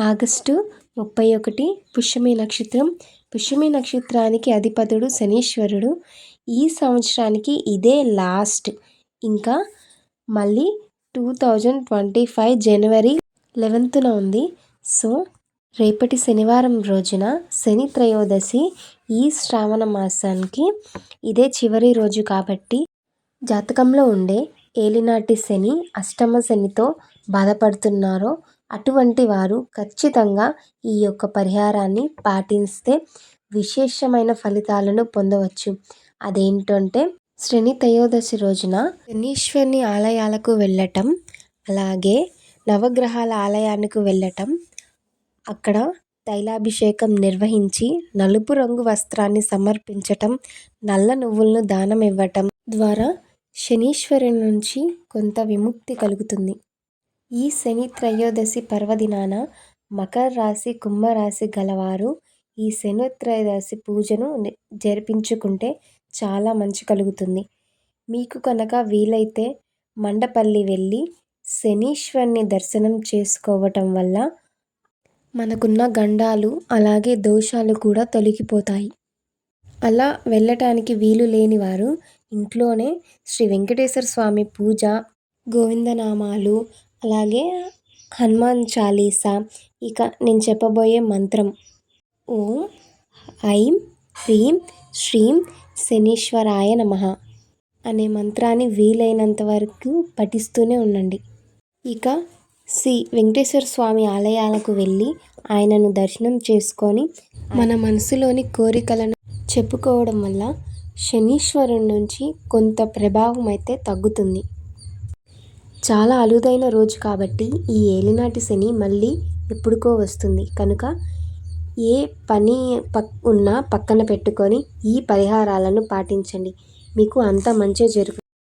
August 31 Pushyami నక్షత్రం. పుష్యమి నక్షత్రానికి అధిపతుడు శనీశ్వరుడు. ఈ సంవత్సరానికి ఇదే లాస్ట్. ఇంకా మళ్ళీ 2025 జనవరి 11న ఉంది. సో రేపటి శనివారం రోజున శని త్రయోదశి. ఈ శ్రావణ మాసానికి ఇదే చివరి రోజు కాబట్టి జాతకంలో ఉండే ఏలినాటి శని, అష్టమ శనితో బాధపడుతున్నారో అటువంటి వారు ఖచ్చితంగా ఈ యొక్క పరిహారాన్ని పాటిస్తే విశేషమైన ఫలితాలను పొందవచ్చు. అదేంటంటే శని త్రయోదశి రోజున శనీశ్వరుని ఆలయాలకు వెళ్ళటం, అలాగే నవగ్రహాల ఆలయానికి వెళ్ళటం, అక్కడ తైలాభిషేకం నిర్వహించి నలుపు రంగు వస్త్రాన్ని సమర్పించటం, నల్ల నువ్వులను దానం ఇవ్వటం ద్వారా శనీశ్వరుని నుంచి కొంత విముక్తి కలుగుతుంది. ఈ శని త్రయోదశి పర్వదినాన మకర రాశి, కుంభరాశి గలవారు ఈ శని త్రయోదశి పూజను జరిపించుకుంటే చాలా మంచి కలుగుతుంది. మీకు కనుక వీలైతే మండపల్లి వెళ్ళి శనీశ్వరుని దర్శనం చేసుకోవటం వల్ల మనకున్న గండాలు అలాగే దోషాలు కూడా తొలగిపోతాయి. అలా వెళ్ళటానికి వీలు లేని వారు ఇంట్లోనే శ్రీ వెంకటేశ్వర స్వామి పూజ, గోవిందనామాలు, అలాగే హనుమాన్ చాలీసా, ఇక నేను చెప్పబోయే మంత్రం ఓం ఐం హ్రీం శ్రీం శనీశ్వరాయ నమః అనే మంత్రాన్ని వీలైనంత వరకు పఠిస్తూనే ఉండండి. ఇక శ్రీ వెంకటేశ్వర స్వామి ఆలయాలకు వెళ్ళి ఆయనను దర్శనం చేసుకొని మన మనసులోని కోరికలను చెప్పుకోవడం వల్ల శనీశ్వరుని నుంచి కొంత ప్రభావం అయితే తగ్గుతుంది. చాలా అరుదైన రోజు కాబట్టి ఈ ఏలినాటి శని మళ్ళీ ఎప్పుడుకో వస్తుంది కనుక ఏ పని ఉన్నా పక్కన పెట్టుకొని ఈ పరిహారాలను పాటించండి. మీకు అంత మంచి జరుగుతుంది.